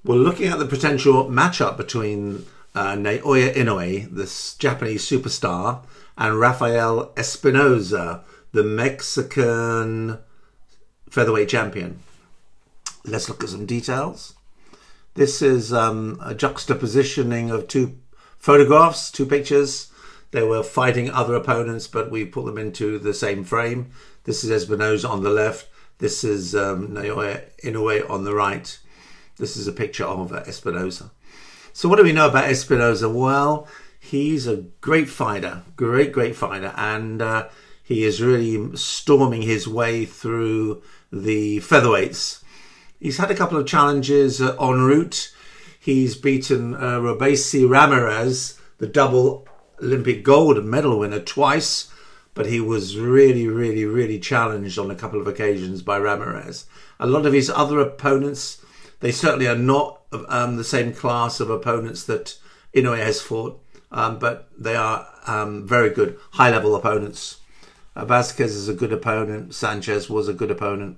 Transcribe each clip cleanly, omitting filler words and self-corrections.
We're looking at the potential matchup between Naoya Inoue, this Japanese superstar, and Rafael Espinoza, the Mexican featherweight champion. Let's look at some details. This is a juxtapositioning of two photographs, two pictures. They were fighting other opponents, but we put them into the same frame. This is Espinoza on the left. This is Naoya Inoue on the right. This is a picture of Espinoza. So what do we know about Espinoza? Well, he's a great fighter, great fighter, and he is really storming his way through the featherweights. He's had a couple of challenges en route. He's beaten Robesi Ramirez, the double Olympic gold medal winner, twice, but he was really challenged on a couple of occasions by Ramirez. A lot of his other opponents, they certainly are not the same class of opponents that Inoue has fought, but they are very good, high-level opponents. Vasquez is a good opponent. Sanchez was a good opponent.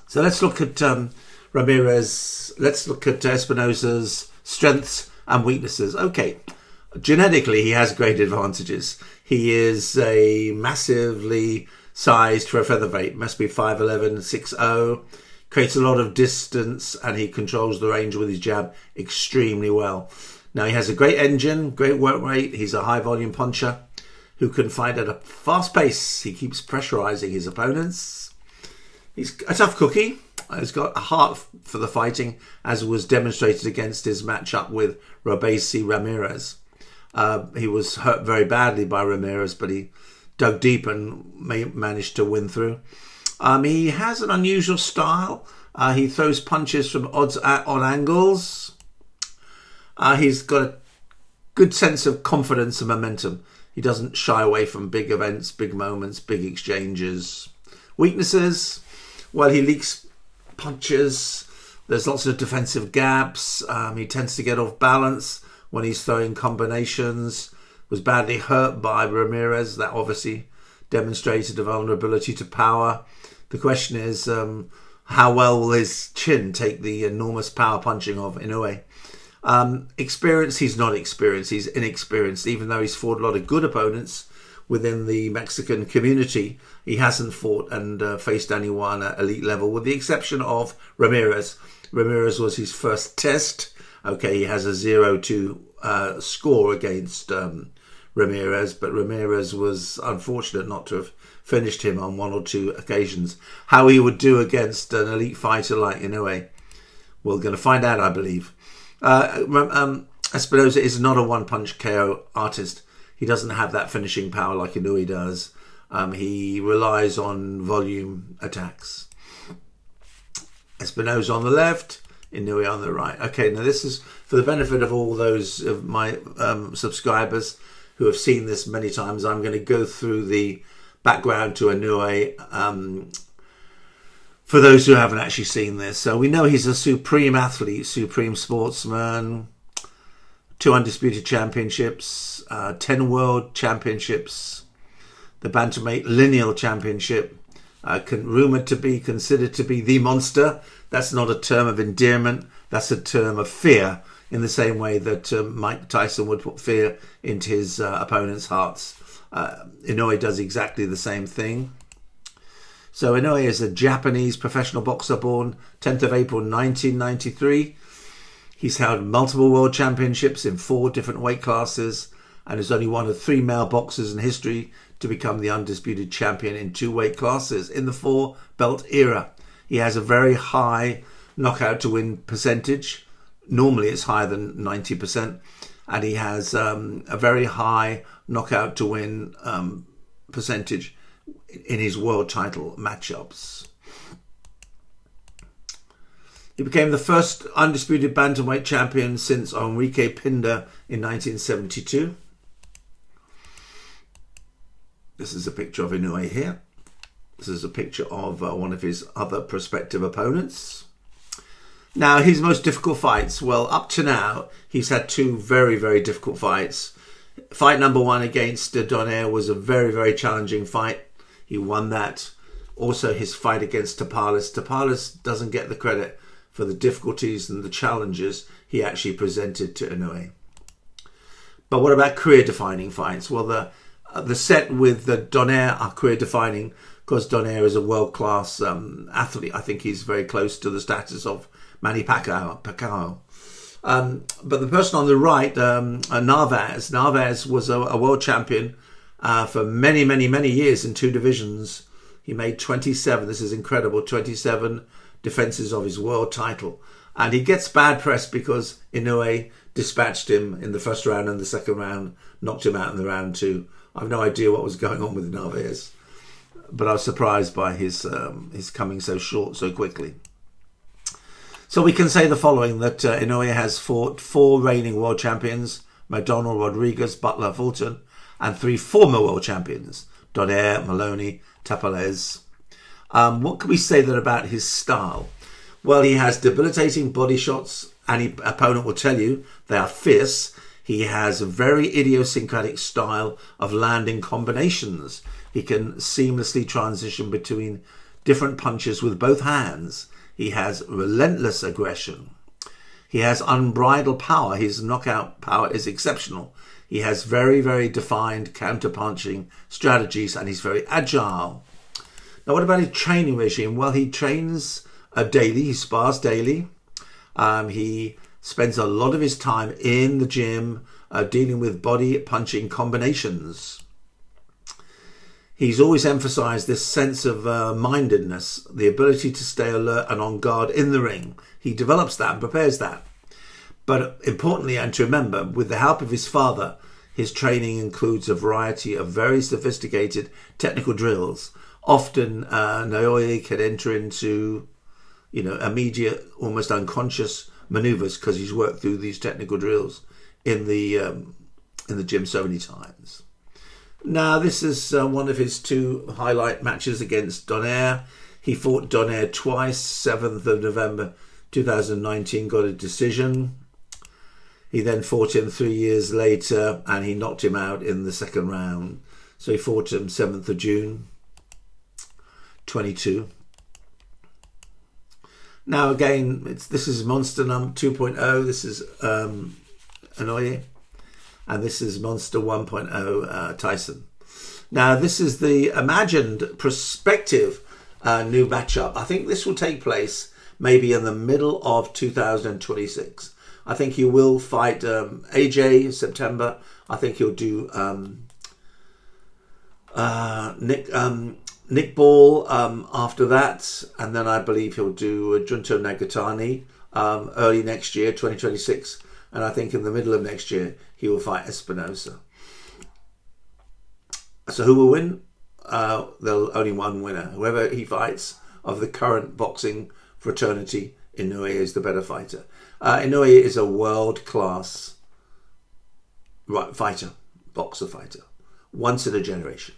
So let's look at Ramirez. Let's look at Espinoza's strengths and weaknesses. Okay, genetically, he has great advantages. He is a massively sized for a featherweight. Must be 5'11", 6'0". Creates a lot of distance, and he controls the range with his jab extremely well. Now, he has a great engine, great work rate. He's a high-volume puncher who can fight at a fast pace. He keeps pressurizing his opponents. He's a tough cookie. He's got a heart for the fighting, as was demonstrated against his matchup with Robesi Ramirez. He was hurt very badly by Ramirez, but he dug deep and managed to win through. He has an unusual style. He throws punches from odd angles. He's got a good sense of confidence and momentum. He doesn't shy away from big events, big moments, big exchanges. Weaknesses? Well, he leaks punches. There's lots of defensive gaps. He tends to get off balance when he's throwing combinations. Was badly hurt by Ramirez. That obviously demonstrated a vulnerability to power. The question is, how well will his chin take the enormous power punching of Inoue? Experience, he's not experienced. He's inexperienced. Even though he's fought a lot of good opponents within the Mexican community, he hasn't fought and faced anyone at elite level, with the exception of Ramirez. Ramirez was his first test. Okay, he has a 0-2 score against Ramirez, but Ramirez was unfortunate not to have finished him on one or two occasions. How he would do against an elite fighter like Inoue, we're going to find out, I believe. Espinoza is not a one-punch KO artist. He doesn't have that finishing power like Inoue does. He relies on volume attacks. Espinoza on the left, Inoue on the right. Okay, now this is for the benefit of all those of my subscribers who have seen this many times. I'm going to go through the background to Inoue for those who haven't actually seen this. So we know he's a supreme athlete, supreme sportsman, 2 undisputed championships, 10 world championships, the Bantamweight lineal championship, rumored to be considered to be the monster. That's not a term of endearment. That's a term of fear, in the same way that Mike Tyson would put fear into his opponents' hearts. Inoue does exactly the same thing. So Inoue is a Japanese professional boxer born 10th of April 1993. He's held multiple world championships in 4 different weight classes and is only one of 3 male boxers in history to become the undisputed champion in 2 weight classes in the 4-belt era. He has a very high knockout to win percentage. Normally it's higher than 90%. And he has a very high knockout to win percentage in his world title matchups. He became the first undisputed bantamweight champion since Enrique Pinda in 1972. This is a picture of Inoue here. This is a picture of one of his other prospective opponents. Now, his most difficult fights. Well, up to now, he's had 2 very, very difficult fights. Fight number 1 against Donaire was a very, very challenging fight. He won that. Also, his fight against Tapales. Tapales doesn't get the credit for the difficulties and the challenges he actually presented to Inoue. But what about career-defining fights? Well, the set with the Donaire are career-defining because Donaire is a world-class athlete. I think he's very close to the status of Manny Pacquiao. But the person on the right, Narvaez was a world champion for many, many, many years in 2 divisions. He made 27, this is incredible, 27 defenses of his world title. And he gets bad press because Inoue dispatched him in the first round and the second round, knocked him out in the round 2. I have no idea what was going on with Narvaez, but I was surprised by his coming so short so quickly. So we can say the following, that Inoue has fought 4 reigning world champions, McDonald, Rodriguez, Butler, Fulton, and 3 former world champions, Donaire, Maloney, Tapales. What can we say then about his style? Well, he has debilitating body shots. Any opponent will tell you they are fierce. He has a very idiosyncratic style of landing combinations. He can seamlessly transition between different punches with both hands. He has relentless aggression. He has unbridled power. His knockout power is exceptional. He has very, very defined counter-punching strategies, and he's very agile. Now, what about his training regime? Well, he trains daily. He spars daily. He spends a lot of his time in the gym dealing with body punching combinations. He's always emphasized this sense of mindedness, the ability to stay alert and on guard in the ring. He develops that and prepares that. But importantly, and to remember, with the help of his father, his training includes a variety of very sophisticated technical drills. Often, Naoya can enter into, immediate, almost unconscious maneuvers because he's worked through these technical drills in the gym so many times. Now, this is one of his 2 highlight matches against Donaire. He fought Donaire twice, 7th of November 2019, got a decision. He then fought him 3 years later and he knocked him out in the second round. So he fought him 7th of June, 22. Now again, this is Monster 2.0. This is Inoue. And this is Monster 1.0 Tyson. Now this is the imagined prospective new matchup. I think this will take place maybe in the middle of 2026. I think he will fight AJ in September. I think he'll do Nick Ball after that. And then I believe he'll do Junto Nagatani early next year, 2026. And I think in the middle of next year, he will fight Espinoza. So who will win? There'll only one winner. Whoever he fights of the current boxing fraternity, Inoue is the better fighter. Inoue is a world-class boxer fighter. Once in a generation.